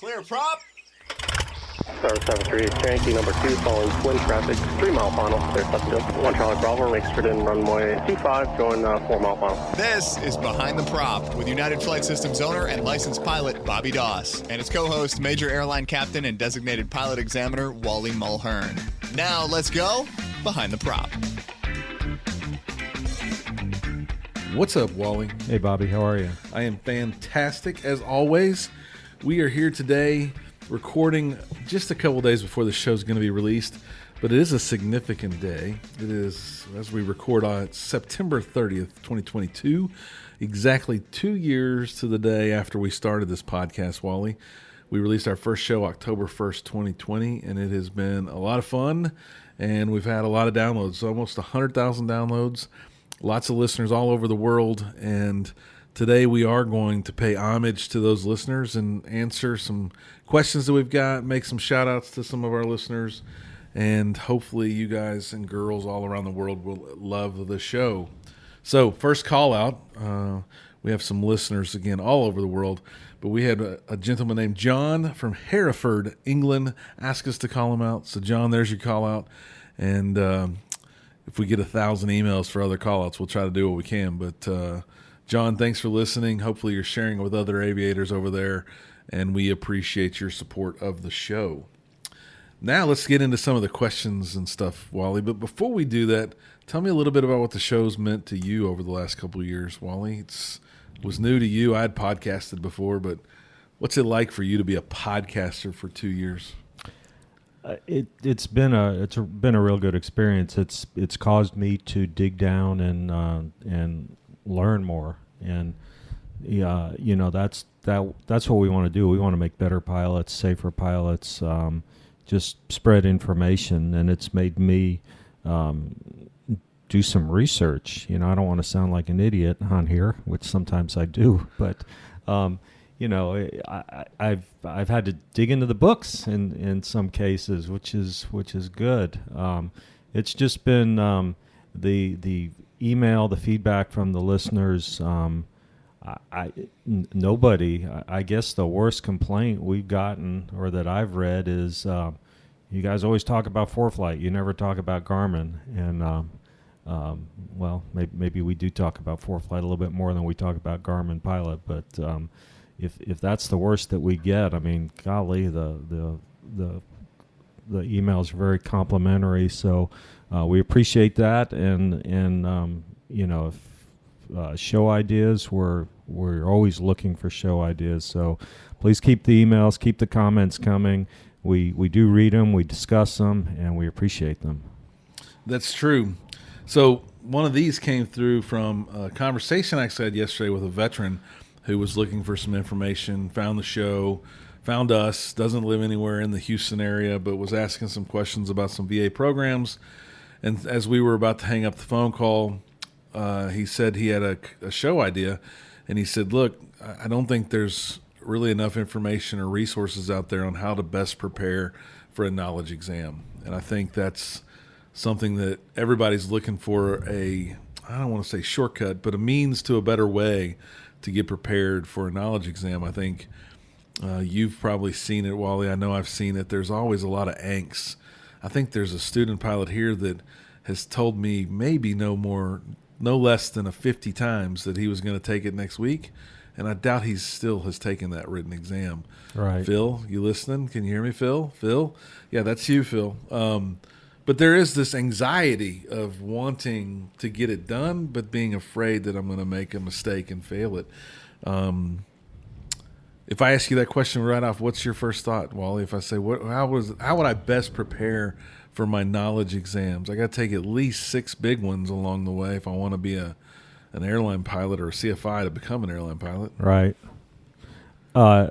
Clear prop. Star 73, Yankee number 2, following twin traffic, 3 mile final, clear Pleasantville. 1 Charlie Bravo, exit in runway 25, going 4 mile final. This is Behind the Prop with United Flight Systems owner and licensed pilot Bobby Doss and his co-host, Major Airline Captain and designated pilot examiner Wally Mulhern. Now let's go Behind the Prop. What's up, Wally? Hey, Bobby. How are you? I am fantastic, as always. We are here today recording just a couple days before the show is going to be released, but it is a significant day. It is, as we record on September 30th, 2022, exactly 2 years to the day after we started this podcast, Wally. We released our first show October 1st, 2020, and it has been a lot of fun, and we've had a lot of downloads, almost 100,000 downloads, lots of listeners all over the world, and today we are going to pay homage to those listeners and answer some questions that we've got, make some shout-outs to some of our listeners, and hopefully you guys and girls all around the world will love the show. So, first call-out, we have some listeners, again, all over the world, but we had a gentleman named John from Hereford, England, ask us to call him out. So, John, there's your call-out, and if we get 1,000 emails for other call-outs, we'll try to do what we can, but John, thanks for listening. Hopefully you're sharing with other aviators over there, and we appreciate your support of the show. Now let's get into some of the questions and stuff, Wally. But before we do that, tell me a little bit about what the show's meant to you over the last couple of years, Wally. It was new to you. I had podcasted before, but what's it like for you to be a podcaster for 2 years? It's been a real good experience. It's caused me to dig down and learn more, and that's what we want to do. We want to make better pilots, safer pilots, just spread information, and it's made me do some research. I don't want to sound like an idiot on here, which sometimes I do, but I've had to dig into the books in some cases, which is good. It's just been the email, the feedback from the listeners. I guess the worst complaint we've gotten or that I've read is you guys always talk about ForeFlight. You never talk about Garmin. And maybe we do talk about ForeFlight a little bit more than we talk about Garmin Pilot. But if that's the worst that we get, I mean, golly, the emails are very complimentary. So we appreciate that, and if show ideas, we're always looking for show ideas. So please keep the emails, keep the comments coming. We do read them, we discuss them, and we appreciate them. That's true. So one of these came through from a conversation I had yesterday with a veteran who was looking for some information, found the show, found us, doesn't live anywhere in the Houston area, but was asking some questions about some VA programs. And as we were about to hang up the phone call, he said he had a show idea. And he said, look, I don't think there's really enough information or resources out there on how to best prepare for a knowledge exam. And I think that's something that everybody's looking for, I don't want to say shortcut, but a means to a better way to get prepared for a knowledge exam. I think you've probably seen it, Wally. I know I've seen it. There's always a lot of angst. I think there's a student pilot here that has told me maybe no less than 50 times that he was going to take it next week, and I doubt he still has taken that written exam. Right. Phil, you listening? Can you hear me, Phil? Phil? Yeah, that's you, Phil. But there is this anxiety of wanting to get it done, but being afraid that I'm going to make a mistake and fail it. If I ask you that question right off, what's your first thought, Wally? If I say, how would I best prepare for my knowledge exams? I got to take at least 6 big ones along the way if I want to be an airline pilot or a CFI to become an airline pilot. Right. I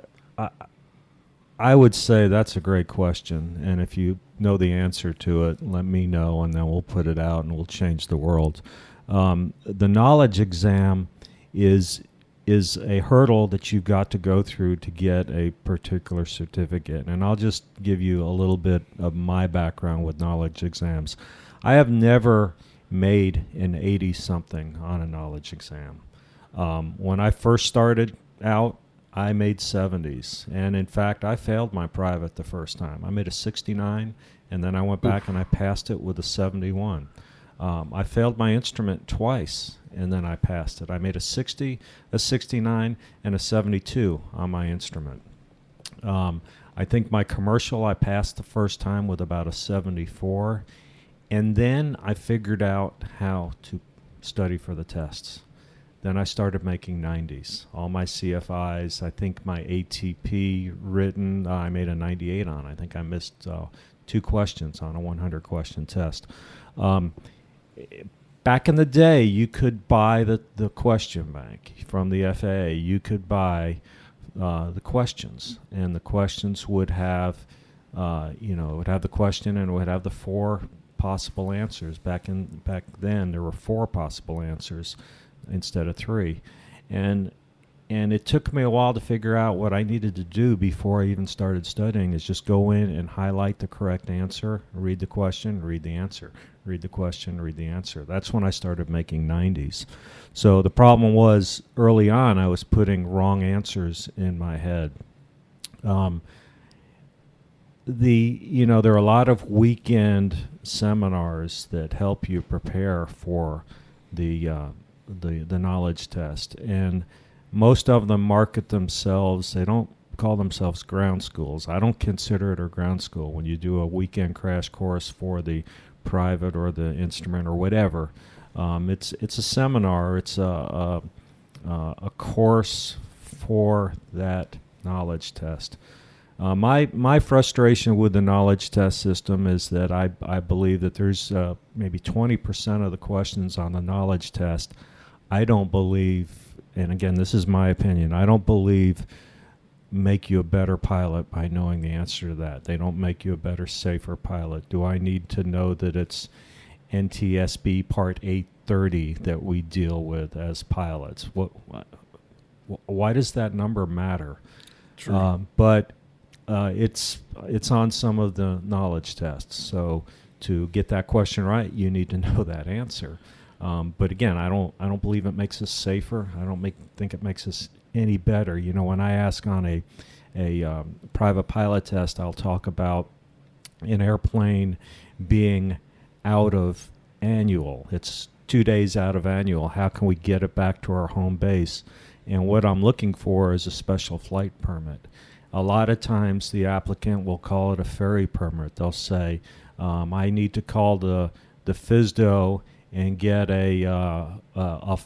would say that's a great question, and if you know the answer to it, let me know, and then we'll put it out and we'll change the world. The knowledge exam is a hurdle that you've got to go through to get a particular certificate. And I'll just give you a little bit of my background with knowledge exams. I have never made an 80-something on a knowledge exam. When I first started out, I made 70s. And in fact, I failed my private the first time. I made a 69, and then I went back and I passed it with a 71. I failed my instrument twice, and then I passed it. I made a 60, a 69, and a 72 on my instrument. I think my commercial I passed the first time with about a 74, and then I figured out how to study for the tests. Then I started making 90s. All my CFIs, I think my ATP written, I made a 98 on. I think I missed 2 questions on a 100-question test. Back in the day, you could buy the question bank from the FAA. You could buy the questions, and the questions would have, it would have the question and it would have the 4 possible answers. Back then, there were 4 possible answers instead of 3, and it took me a while to figure out what I needed to do before I even started studying. Is just go in and highlight the correct answer, read the question, read the answer, read the question, read the answer. That's when I started making 90s. So the problem was early on I was putting wrong answers in my head. There are a lot of weekend seminars that help you prepare for the knowledge test, and most of them market themselves. They don't call themselves ground schools. I don't consider it a ground school. When you do a weekend crash course for the private or the instrument or whatever, it's a seminar. It's a course for that knowledge test. My frustration with the knowledge test system is that I believe that there's maybe 20% of the questions on the knowledge test I don't believe, and again, this is my opinion, I don't believe make you a better pilot by knowing the answer to that. They don't make you a better, safer pilot. Do I need to know that it's NTSB Part 830 that we deal with as pilots? Why does that number matter? True. But it's on some of the knowledge tests. So to get that question right, you need to know that answer. But again, I don't believe it makes us safer. I don't think it makes us any better. When I ask on a private pilot test, I'll talk about an airplane being out of annual. It's 2 days out of annual. How can we get it back to our home base? And what I'm looking for is a special flight permit. A lot of times the applicant will call it a ferry permit. They'll say, I need to call the FSDO and get a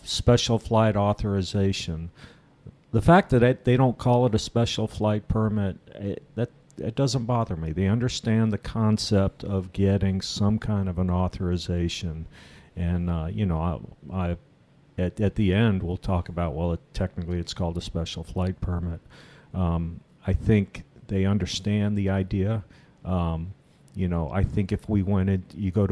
special flight authorization. The fact that they don't call it a special flight permit, it doesn't bother me. They understand the concept of getting some kind of an authorization. And, at the end, we'll talk about, technically it's called a special flight permit. I think they understand the idea. I think if we went in, you go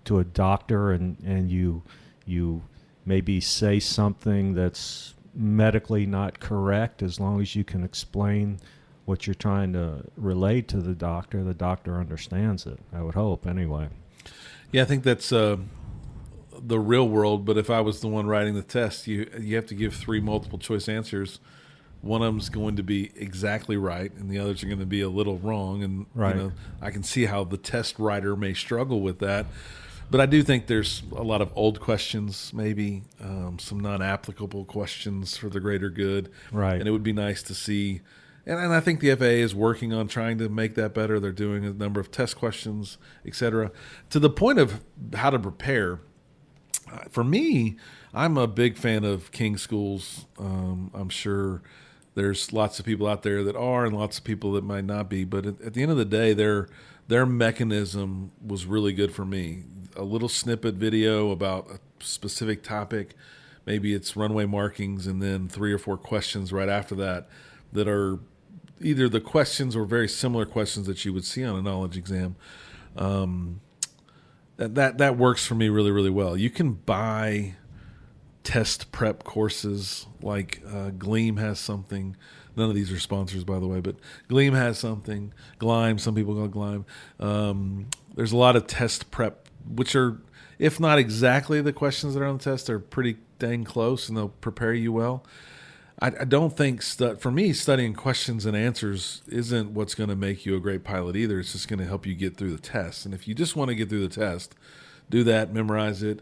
to a doctor and you maybe say something that's medically not correct, as long as you can explain what you're trying to relay to the doctor understands it. I would hope, anyway. Yeah, I think that's the real world. But if I was the one writing the test, you have to give 3 multiple choice answers. One of them's going to be exactly right, and the others are going to be a little wrong. And right. I can see how the test writer may struggle with that. But I do think there's a lot of old questions, maybe some non-applicable questions for the greater good. Right. And it would be nice to see. And I think the FAA is working on trying to make that better. They're doing a number of test questions, et cetera. To the point of how to prepare, for me, I'm a big fan of King schools. I'm sure there's lots of people out there that are and lots of people that might not be. But at the end of the day, their mechanism was really good for me. A little snippet video about a specific topic. Maybe it's runway markings, and then 3 or 4 questions right after that are either the questions or very similar questions that you would see on a knowledge exam. That works for me really, really well. You can buy test prep courses like Gleam has something. None of these are sponsors, by the way, but Gleam has something. Glime, some people call it Glime. There's a lot of test prep, which are, if not exactly the questions that are on the test, they're pretty dang close, and they'll prepare you well. I don't think for me, studying questions and answers isn't what's going to make you a great pilot either. It's just going to help you get through the test. And if you just want to get through the test, do that, memorize it.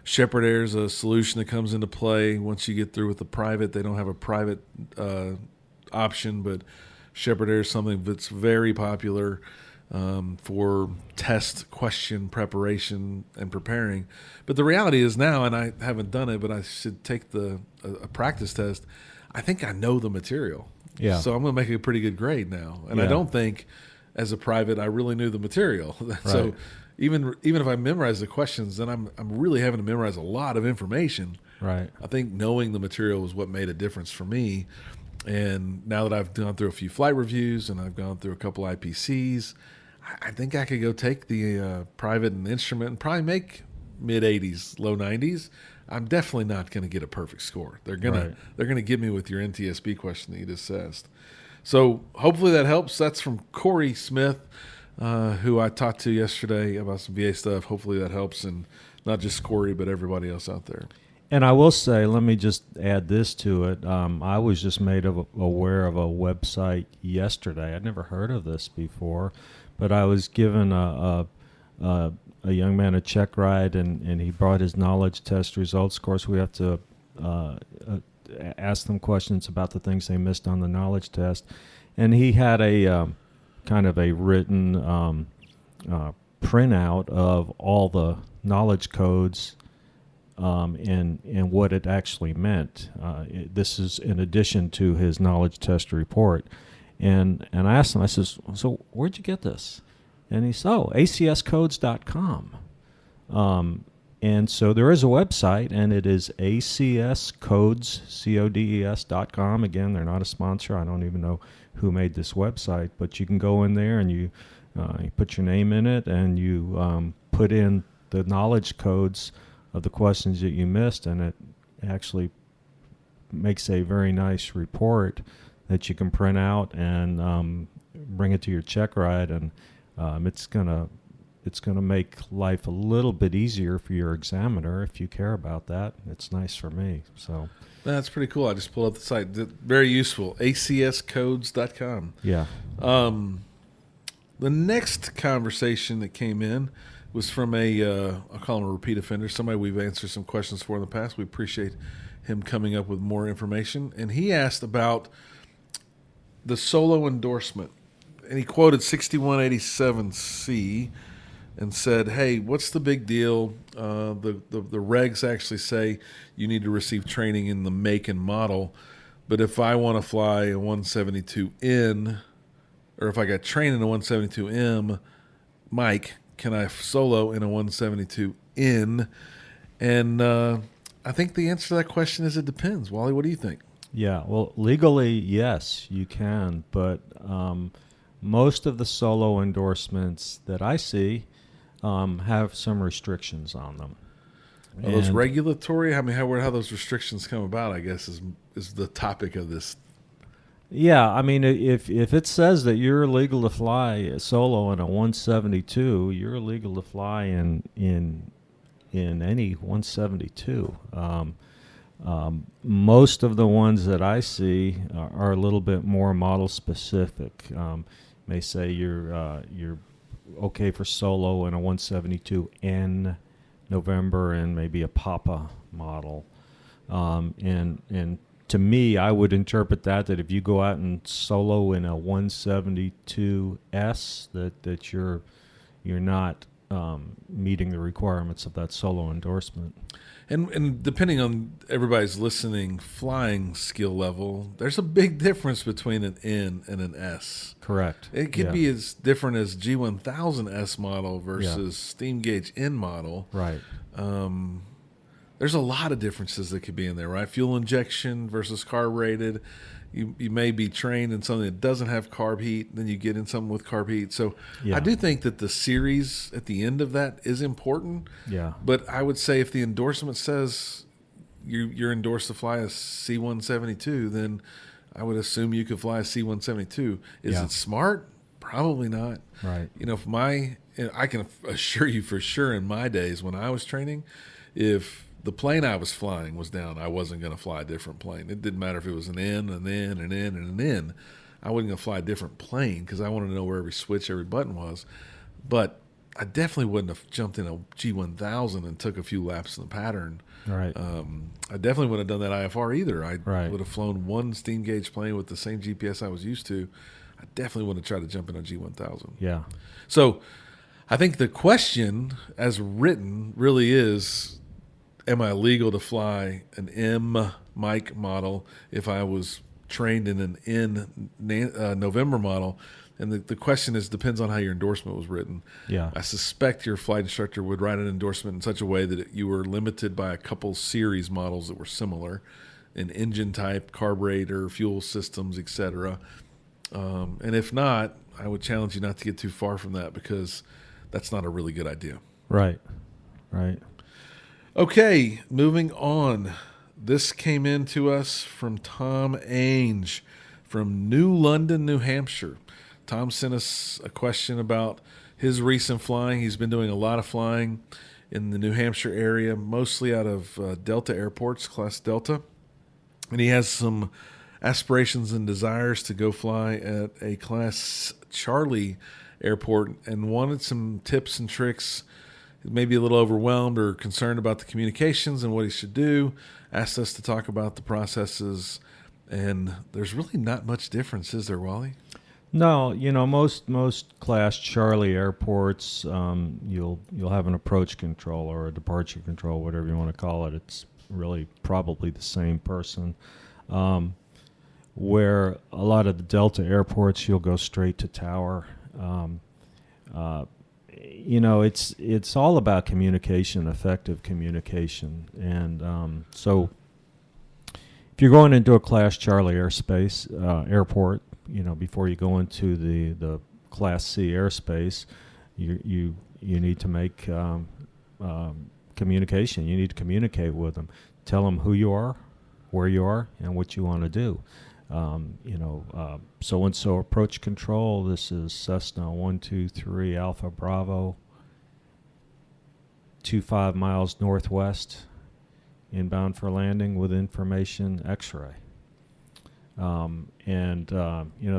Shepherd Air is a solution that comes into play once you get through with the private. They don't have a private option, but Shepherd Air is something that's very popular for test question preparation and preparing. But the reality is now, and I haven't done it, but I should take a practice test. I think I know the material. Yeah. So I'm going to make a pretty good grade now. And I Yeah. don't think as a private I really knew the material. So Right. even if I memorize the questions, then I'm really having to memorize a lot of information. Right. I think knowing the material is what made a difference for me. And now that I've gone through a few flight reviews and I've gone through a couple IPCs, I think I could go take the private and instrument and probably make mid 80s, low 90s. I'm definitely not going to get a perfect score. They're gonna get me with your NTSB question that you just asked. So hopefully that helps. That's from Corey Smith, who I talked to yesterday about some VA stuff. Hopefully that helps, and not just Corey, but everybody else out there. And I will say, let me just add this to it. I was just made aware of a website yesterday. I'd never heard of this before, but I was given a young man a check ride, and he brought his knowledge test results. Of course, we have to ask them questions about the things they missed on the knowledge test. And he had a kind of a written printout of all the knowledge codes and what it actually meant. This is in addition to his knowledge test report. And I asked him, I says, so where'd you get this? And he said, acscodes.com. And so there is a website, and it is acscodes.com. Again, they're not a sponsor. I don't even know who made this website, but you can go in there and you put your name in it, and you put in the knowledge codes of the questions that you missed, and it actually makes a very nice report that you can print out and bring it to your check ride, and it's gonna make life a little bit easier for your examiner if you care about that. It's nice for me. So That's pretty cool. I just pulled up the site. Very useful. acscodes.com. yeah. The next conversation that came in was from I'll call him a repeat offender, somebody we've answered some questions for in the past. We appreciate him coming up with more information. And he asked about the solo endorsement. And he quoted 6187C and said, hey, what's the big deal? The regs actually say you need to receive training in the make and model. But if I want to fly a 172N, or if I got trained in a 172M, Mike, can I solo in a 172N? And I think the answer to that question is it depends. Wally, what do you think? Yeah, well, legally, yes, you can, but most of the solo endorsements that I see have some restrictions on them. Are those regulatory? I mean, how those restrictions come about, I guess, is the topic of this. Yeah, I mean, if it says that you're illegal to fly solo in a 172, you're illegal to fly in any 172. Most of the ones that I see are a little bit more model specific. May say you're okay for solo in a 172N November and maybe a Papa model, and to me, I would interpret that if you go out and solo in a 172S, that you're not meeting the requirements of that solo endorsement. And depending on everybody's listening flying skill level, there's a big difference between an N and an S. Correct. It could be as different as G1000S model versus steam gauge N model. Right. There's a lot of differences that could be in there, right? Fuel injection versus carb rated. You may be trained in something that doesn't have carb heat, then you get in something with carb heat. So I do think that the series at the end of that is important. Yeah. But I would say if the endorsement says you're endorsed to fly a C-172, then I would assume you could fly a C-172. Is it smart? Probably not. Right. You know, I can assure you for sure in my days when I was training, if the plane I was flying was down, I wasn't going to fly a different plane. It didn't matter if it was an in, an in, an in, and an in. I wasn't going to fly a different plane because I wanted to know where every switch, every button was. But I definitely wouldn't have jumped in a G1000 and took a few laps in the pattern. Right. I definitely wouldn't have done that IFR either. I Right. would have flown one steam gauge plane with the same GPS I was used to. I definitely wouldn't have tried to jump in a G1000. Yeah. So I think the question as written really is, am I legal to fly an M Mike model if I was trained in an N November model? And the question is, depends on how your endorsement was written. Yeah. I suspect your flight instructor would write an endorsement in such a way that you were limited by a couple series models that were similar in engine type, carburetor, fuel systems, etc. And if not, I would challenge you not to get too far from that because that's not a really good idea. Right. Right. Okay, moving on. This came in to us from Tom Ainge from New London, New Hampshire. Tom sent us a question about his recent flying. He's been doing a lot of flying in the New Hampshire area, mostly out of Delta airports, Class Delta. And he has some aspirations and desires to go fly at a Class Charlie airport and wanted some tips and tricks. Maybe a little overwhelmed or concerned about the communications and what he should do. Asked us to talk about the processes. And there's really not much difference, is there, Wally? No, most Class Charlie airports, you'll have an approach control or a departure control, whatever you want to call it. It's really probably the same person. Where a lot of the Delta airports, you'll go straight to tower. It's all about communication, effective communication, and so if you're going into a Class Charlie airspace airport. Before you go into the Class C airspace, you need to make communication. You need to communicate with them. Tell them who you are, where you are, and what you want to do. So-and-so approach control. This is Cessna 123 Alpha Bravo, 25 miles northwest, inbound for landing with information X-ray.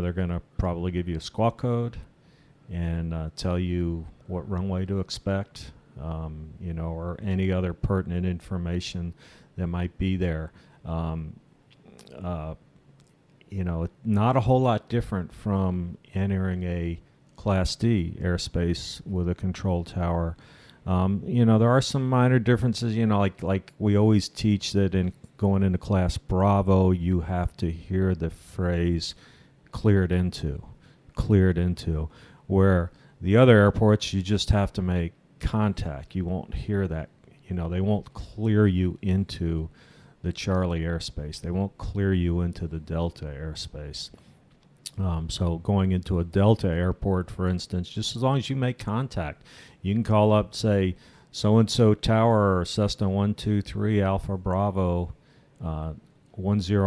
They're going to probably give you a squawk code and tell you what runway to expect, or any other pertinent information that might be there. Not a whole lot different from entering a Class D airspace with a control tower. There are some minor differences, like we always teach that in going into Class Bravo, you have to hear the phrase cleared into, where the other airports, you just have to make contact. You won't hear that, they won't clear you into the Charlie airspace. They won't clear you into the Delta airspace. So going into a Delta airport, for instance, just as long as you make contact, you can call up, say, so-and-so tower, Cessna 123 Alpha Bravo, 10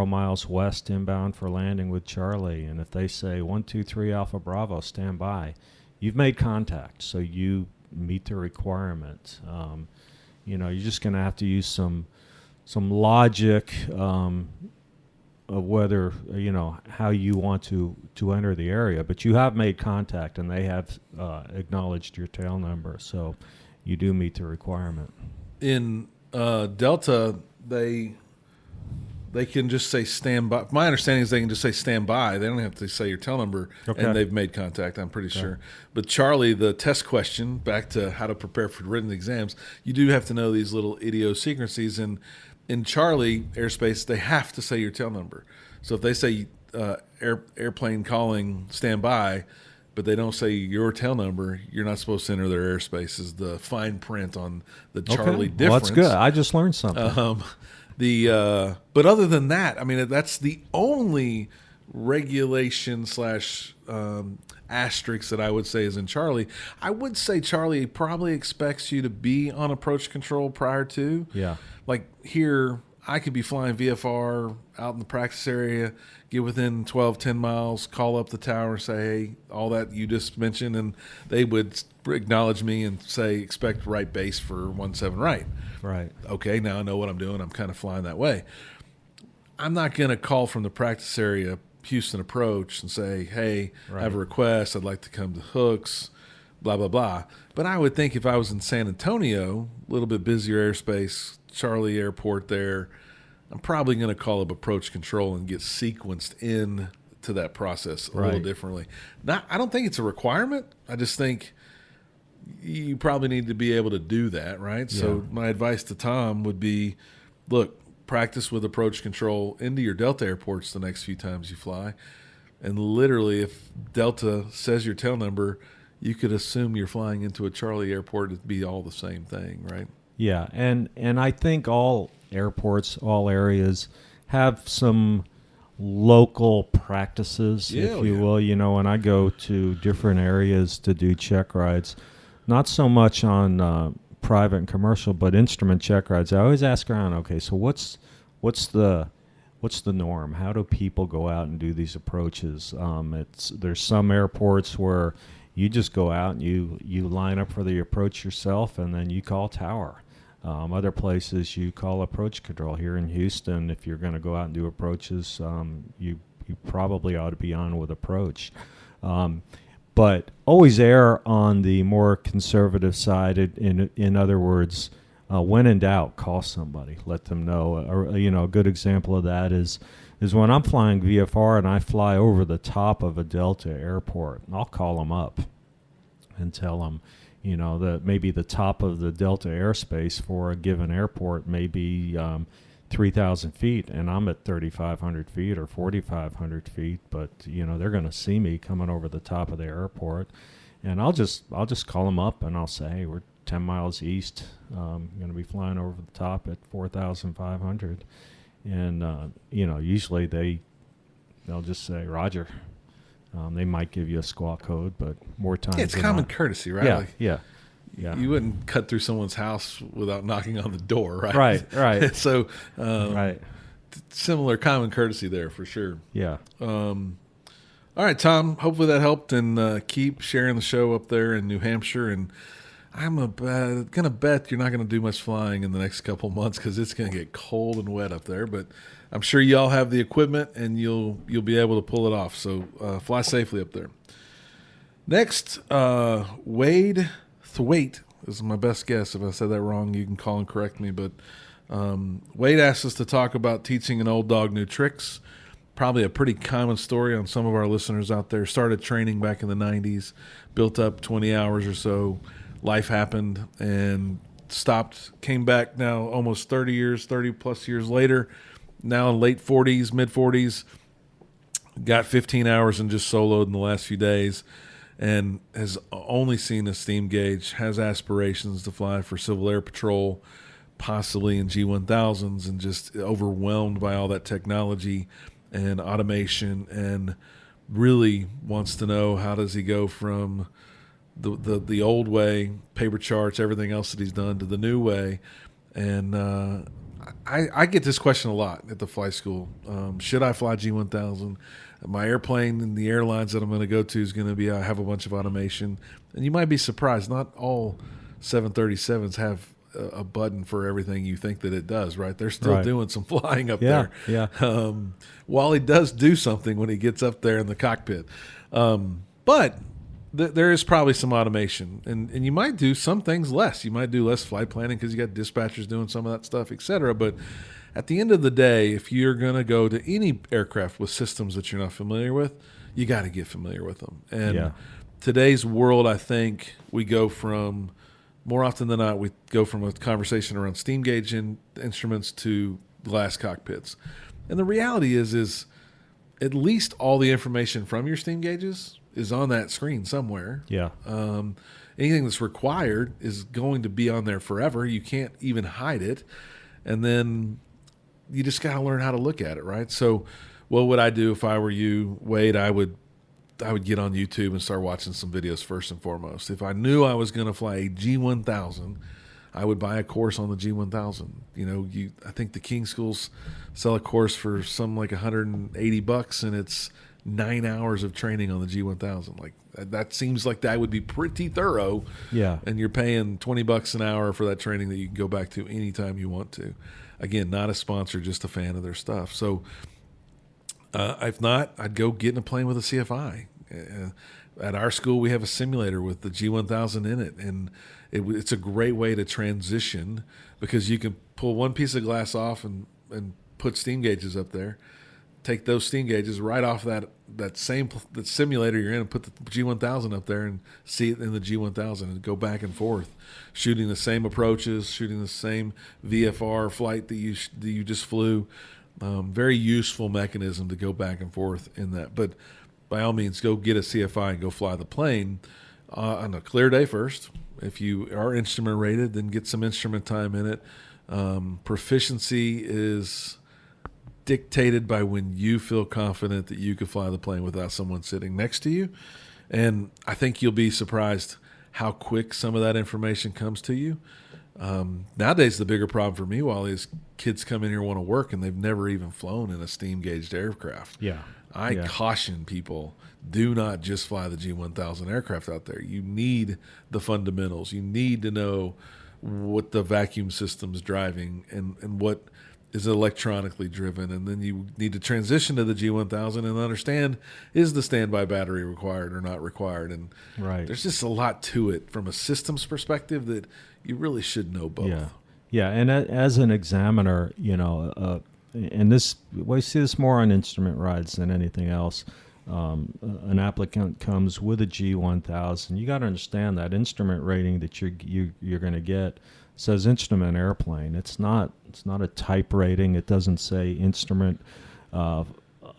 miles west inbound for landing with Charlie. And if they say 123 Alpha Bravo, stand by, you've made contact. So you meet the requirement. You're just going to have to use some logic of whether, how you want to enter the area. But you have made contact, and they have acknowledged your tail number. So you do meet the requirement. In Delta, they can just say stand by. My understanding is they can just say stand by. They don't have to say your tail number, and they've made contact, I'm pretty sure. But Charlie, the test question, back to how to prepare for written exams, you do have to know these little idiosyncrasies. And in Charlie airspace, they have to say your tail number. So if they say airplane calling stand by, but they don't say your tail number, you're not supposed to enter their airspace, is the fine print on the Charlie difference. Well, that's good. I just learned something. But other than that, I mean, that's the only regulation / asterisk that I would say is in Charlie. I would say Charlie probably expects you to be on approach control prior to. Yeah. Like here, I could be flying VFR out in the practice area, get within 12, 10 miles, call up the tower and say, hey, all that you just mentioned, and they would acknowledge me and say, expect right base for 17 right. Right. Okay, now I know what I'm doing. I'm kind of flying that way. I'm not going to call from the practice area Houston approach and say, hey, I have a request. I'd like to come to Hooks, blah, blah, blah. But I would think if I was in San Antonio, a little bit busier airspace, Charlie Airport there, I'm probably going to call up approach control and get sequenced in to that process a little differently. I don't think it's a requirement. I just think you probably need to be able to do that, right? Yeah. So my advice to Tom would be, look, practice with approach control into your Delta airports the next few times you fly. And literally, if Delta says your tail number, you could assume you're flying into a Charlie airport. It'd be all the same thing, right? Yeah, and I think all airports, all areas have some local practices, if you will. You know, when I go to different areas to do check rides, not so much on private and commercial, but instrument check rides, I always ask around, okay, so what's the norm? How do people go out and do these approaches? There's some airports where you just go out and you line up for the approach yourself, and then you call tower. Other places you call approach control. Here in Houston, if you're going to go out and do approaches, you probably ought to be on with approach. But always err on the more conservative side. In other words, when in doubt, call somebody. Let them know. A good example of that is when I'm flying VFR and I fly over the top of a Delta airport. I'll call them up and tell them, that maybe the top of the Delta airspace for a given airport may be 3,000 feet, and I'm at 3,500 feet or 4,500 feet, but they're going to see me coming over the top of the airport, and I'll just call them up and I'll say, hey, we're 10 miles east, going to be flying over the top at 4,500, and usually they'll just say Roger. They might give you a squawk code, but more times it's common courtesy, right? Yeah. You wouldn't cut through someone's house without knocking on the door, right? Right. So, right. Similar common courtesy there for sure. Yeah. All right, Tom. Hopefully that helped, and keep sharing the show up there in New Hampshire. And I'm gonna bet you're not gonna do much flying in the next couple months because it's gonna get cold and wet up there. But I'm sure y'all have the equipment and you'll be able to pull it off. So fly safely up there. Next, Wade Thwaite is my best guess. If I said that wrong, you can call and correct me. But Wade asked us to talk about teaching an old dog new tricks. Probably a pretty common story on some of our listeners out there. Started training back in the 90s, built up 20 hours or so. Life happened and stopped, came back now almost 30 plus years later. Now in late 40s, mid 40s, got 15 hours and just soloed in the last few days, and has only seen a steam gauge, has aspirations to fly for Civil Air Patrol, possibly in G1000s, and just overwhelmed by all that technology and automation, and really wants to know how does he go from the old way, paper charts, everything else that he's done, to the new way. And I get this question a lot at the flight school. Should I fly G1000? My airplane and the airlines that I'm going to go to is going to be, I have a bunch of automation. And you might be surprised, not all 737s have a button for everything you think that it does, right? They're still doing some flying up there. Yeah. Wally does do something when he gets up there in the cockpit. But there is probably some automation, and you might do some things less. You might do less flight planning because you got dispatchers doing some of that stuff, et cetera. But at the end of the day, if you're going to go to any aircraft with systems that you're not familiar with, you got to get familiar with them. And today's world, I think we go from, more often than not, we go from a conversation around steam gauge instruments to glass cockpits. And the reality is at least all the information from your steam gauges is on that screen somewhere. Yeah. Anything that's required is going to be on there forever. You can't even hide it. And then you just got to learn how to look at it, right? So what would I do if I were you, Wade? I would get on YouTube and start watching some videos first and foremost. If I knew I was going to fly a G1000, I would buy a course on the G1000. I think the King schools sell a course for some like $180, and it's 9 hours of training on the G1000. Like that seems like that would be pretty thorough. Yeah. And you're paying $20 an hour for that training that you can go back to anytime you want to. Again, not a sponsor, just a fan of their stuff. So if not, I'd go get in a plane with a CFI. At our school, we have a simulator with the G1000 in it, and it's a great way to transition because you can pull one piece of glass off and put steam gauges up there, take those steam gauges right off that simulator you're in, and put the G1000 up there and see it in the G1000 and go back and forth, shooting the same approaches, shooting the same VFR flight that you just flew. Very useful mechanism to go back and forth in that. But by all means, go get a CFI and go fly the plane on a clear day first. If you are instrument rated, then get some instrument time in it. Proficiency is dictated by when you feel confident that you could fly the plane without someone sitting next to you. And I think you'll be surprised how quick some of that information comes to you. Nowadays, the bigger problem for me, Wally, is kids come in here and want to work, and they've never even flown in a steam-gauged aircraft. Yeah. I caution people, do not just fly the G1000 aircraft out there. You need the fundamentals. You need to know what the vacuum system's driving and what is electronically driven. And then you need to transition to the G1000 and understand, is the standby battery required or not required? And there's just a lot to it from a systems perspective that you really should know both. Yeah, and as an examiner, and we see this more on instrument rides than anything else. An applicant comes with a G1000. You got to understand that instrument rating that you're going to get says instrument airplane. It's not a type rating. It doesn't say instrument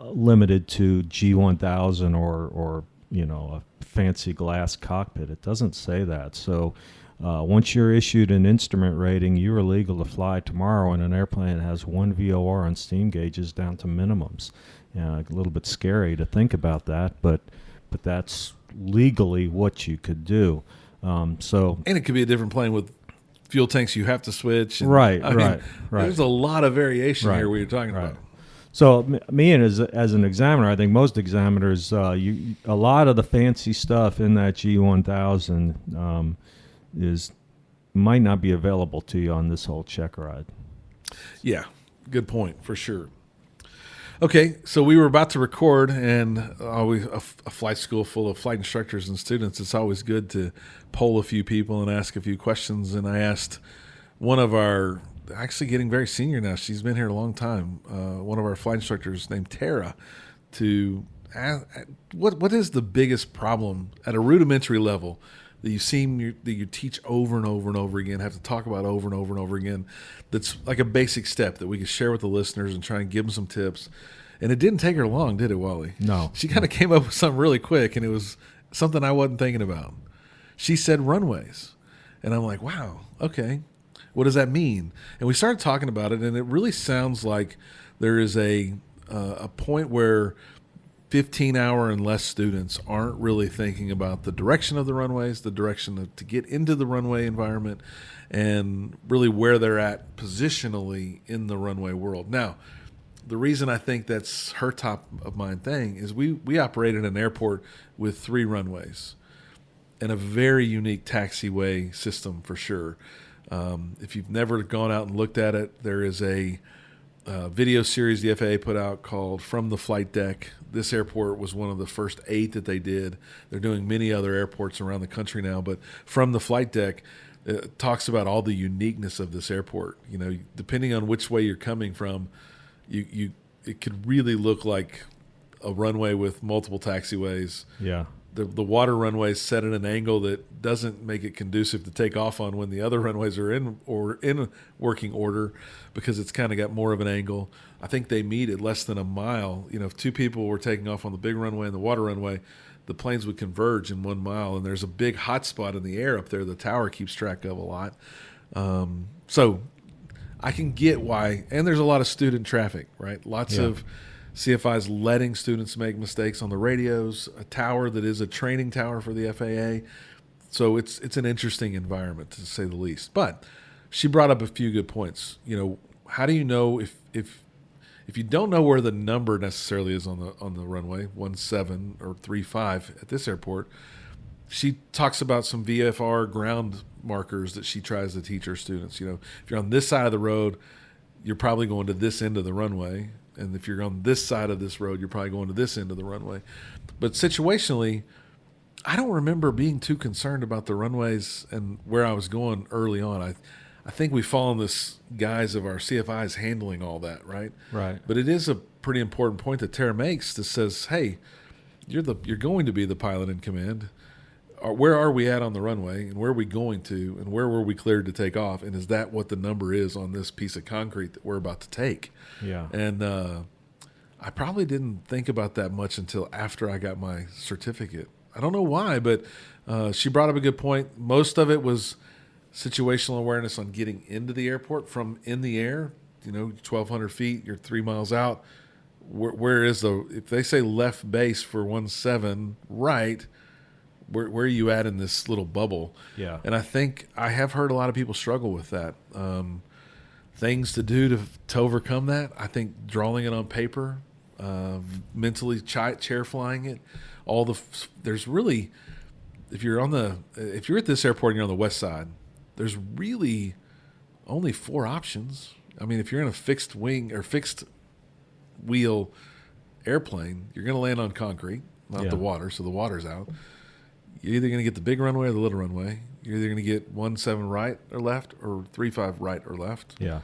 limited to G1000 or a fancy glass cockpit. It doesn't say that. So once you're issued an instrument rating, you are legal to fly tomorrow in an airplane that has one VOR on steam gauges down to minimums. A little bit scary to think about that, but that's legally what you could do. And it could be a different plane with fuel tanks you have to switch. And, right. There's a lot of variation here we are talking about. So me and as an examiner, I think most examiners, a lot of the fancy stuff in that G1000 might not be available to you on this whole check ride. Yeah, good point for sure. Okay, so we were about to record, and always a flight school full of flight instructors and students, it's always good to poll a few people and ask a few questions. And I asked one of our, actually getting very senior now, she's been here a long time, one of our flight instructors named Tara, to ask, what is the biggest problem at a rudimentary level that you teach over and over and over again, have to talk about over and over and over again, that's like a basic step that we can share with the listeners and try and give them some tips. And it didn't take her long, did it, Wally? No. She kind of came up with something really quick, and it was something I wasn't thinking about. She said runways. And I'm like, wow, okay. What does that mean? And we started talking about it, and it really sounds like there is a point where 15-hour and less students aren't really thinking about the direction of the runways, the direction to get into the runway environment, and really where they're at positionally in the runway world. Now, the reason I think that's her top of mind thing is we operate in an airport with 3 runways and a very unique taxiway system for sure. If you've never gone out and looked at it, there is a video series the FAA put out called From the Flight Deck. This airport was one of the first 8 that they did. They're doing many other airports around the country now, but From the Flight Deck talks about all the uniqueness of this airport. Depending on which way you're coming from, it could really look like a runway with multiple taxiways. Yeah. The water runways set at an angle that doesn't make it conducive to take off on when the other runways are in working order, because it's kind of got more of an angle. I think they meet at less than a mile. If 2 people were taking off on the big runway and the water runway, the planes would converge in 1 mile. And there's a big hot spot in the air up there the tower keeps track of a lot. So I can get why. And there's a lot of student traffic, right? Lots of CFIs letting students make mistakes on the radios, a tower that is a training tower for the FAA. So it's an interesting environment, to say the least. But she brought up a few good points. How do you know if you don't know where the number necessarily is on the runway, 17 or 35 at this airport? She talks about some VFR ground markers that she tries to teach her students. If you're on this side of the road, you're probably going to this end of the runway. And if you're on this side of this road, you're probably going to this end of the runway. But situationally, I don't remember being too concerned about the runways and where I was going early on. I think we fall in this guise of our CFIs handling all that, right? Right. But it is a pretty important point that Tara makes that says, hey, you're going to be the pilot in command. Where are we at on the runway, and where are we going to, and where were we cleared to take off, and is that what the number is on this piece of concrete that we're about to take? Yeah. And I probably didn't think about that much until after I got my certificate. I don't know why, but she brought up a good point. Most of it was situational awareness on getting into the airport from in the air. 1,200 feet, you're 3 miles out. Where is if they say left base for 17 right, where are you at in this little bubble? Yeah. And I think I have heard a lot of people struggle with that. Things to do to overcome that, I think drawing it on paper, mentally chair flying it, there's really, if you're at this airport and you're on the west side, there's really only 4 options. I mean, if you're in a fixed wing or fixed wheel airplane, you're going to land on concrete, not the water, so the water's out. You're either going to get the big runway or the little runway. You're either going to get 17 right or left or 35 right or left. Yeah.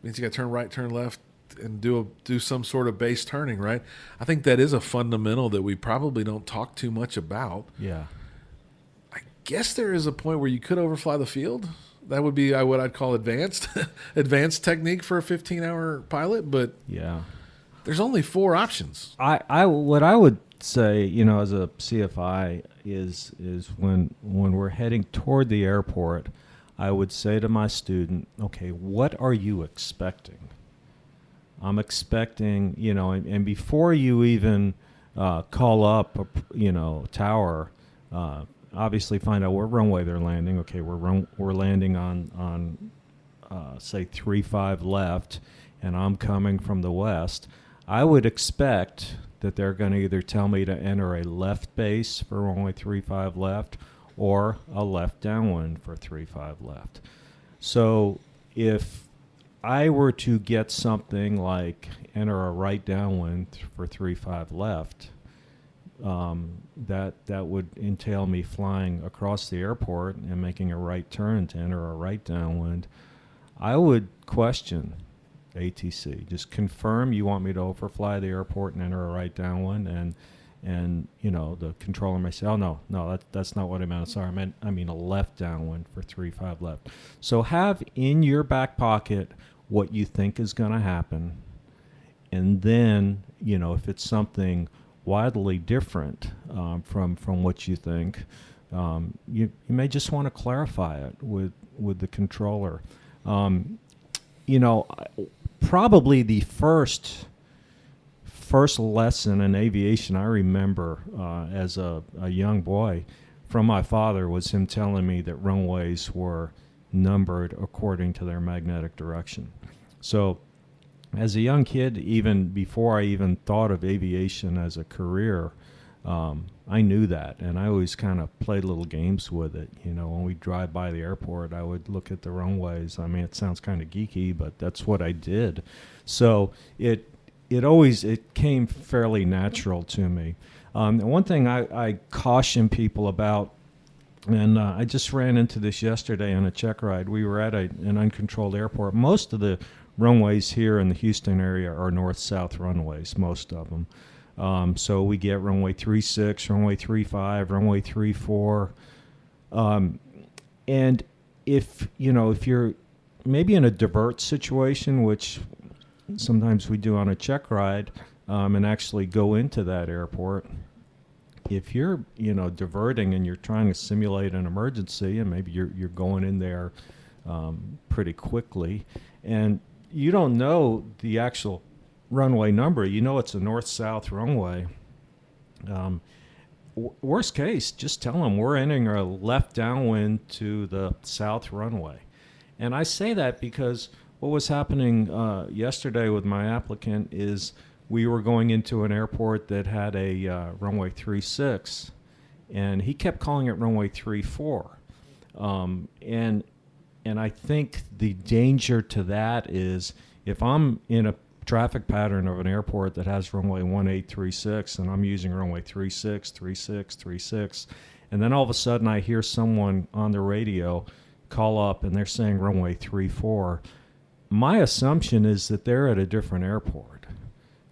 Means you got to turn right, turn left, and do some sort of base turning, right? I think that is a fundamental that we probably don't talk too much about. Yeah. I guess there is a point where you could overfly the field. That would be what I'd call advanced technique for a 15-hour pilot, but Yeah. there's only 4 options. What I would say, as a CFI is when we're heading toward the airport, I would say to my student, okay, what are you expecting? I'm expecting, and before you even call up a tower, obviously find out what runway they're landing. Okay, we're landing on say 35 left, and I'm coming from the west. I would expect that they're going to either tell me to enter a left base for runway 35 left or a left downwind for 35 left. So if I were to get something like enter a right downwind for 35 left, that would entail me flying across the airport and making a right turn to enter a right downwind. I would question ATC. Just confirm you want me to overfly the airport and enter a right downwind, and the controller may say, oh no, that's not what I meant. Sorry, I mean a left downwind for 35 left. So have in your back pocket what you think is going to happen, and then if it's something wildly different from what you think, you may just want to clarify it with the controller. Probably the first lesson in aviation I remember as a young boy from my father was him telling me that runways were numbered according to their magnetic direction. So as a young kid, even before I even thought of aviation as a career, I knew that, and I always kind of played little games with it. When we drive by the airport, I would look at the runways. I mean, it sounds kind of geeky, but that's what I did. So it came fairly natural to me. And one thing I caution people about, and I just ran into this yesterday on a check ride. We were at an uncontrolled airport. Most of the runways here in the Houston area are north-south runways, most of them. So we get runway 36, runway 35, runway 34. And if you're maybe in a divert situation, which sometimes we do on a check ride, and actually go into that airport, if you're diverting and you're trying to simulate an emergency, and maybe you're going in there pretty quickly, and you don't know the actual runway number, it's a north-south runway. Worst case, just tell them we're entering a left downwind to the south runway, And I say that because what was happening yesterday with my applicant is we were going into an airport that had a runway 36, and he kept calling it runway 34. And I think the danger to that is if I'm in a traffic pattern of an airport that has runway 1836 and I'm using runway 36, 36, 36, and then all of a sudden I hear someone on the radio call up and they're saying runway 34, my assumption is that they're at a different airport.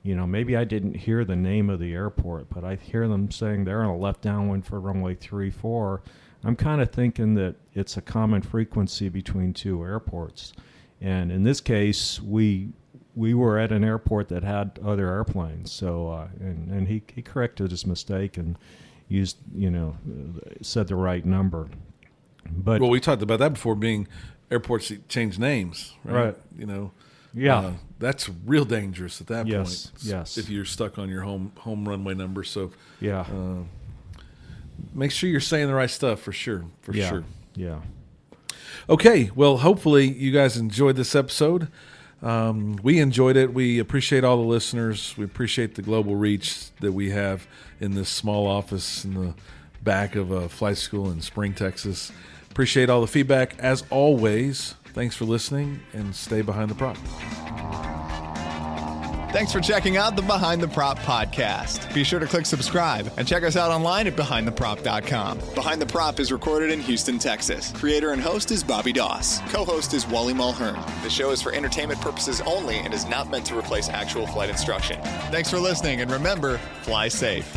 Maybe I didn't hear the name of the airport, but I hear them saying they're on a left downwind for runway 34. I'm kind of thinking that it's a common frequency between two airports. And in this case, we were at an airport that had other airplanes. So, and he corrected his mistake and used, said the right number. But Well, we talked about that before, being airports that change names, right? Yeah. That's real dangerous at that Yes, point. yes. If you're stuck on your home runway number. So yeah. make sure you're saying the right stuff for sure. Yeah. Sure. Yeah. Okay. Well, hopefully you guys enjoyed this episode. We enjoyed it. We appreciate all the listeners. We appreciate the global reach that we have in this small office in the back of a flight school in Spring, Texas. Appreciate all the feedback. As always, thanks for listening, and stay behind the prop. Thanks for checking out the Behind the Prop podcast. Be sure to click subscribe and check us out online at BehindTheProp.com. Behind the Prop is recorded in Houston, Texas. Creator and host is Bobby Doss. Co-host is Wally Mulhern. The show is for entertainment purposes only and is not meant to replace actual flight instruction. Thanks for listening, and remember, fly safe.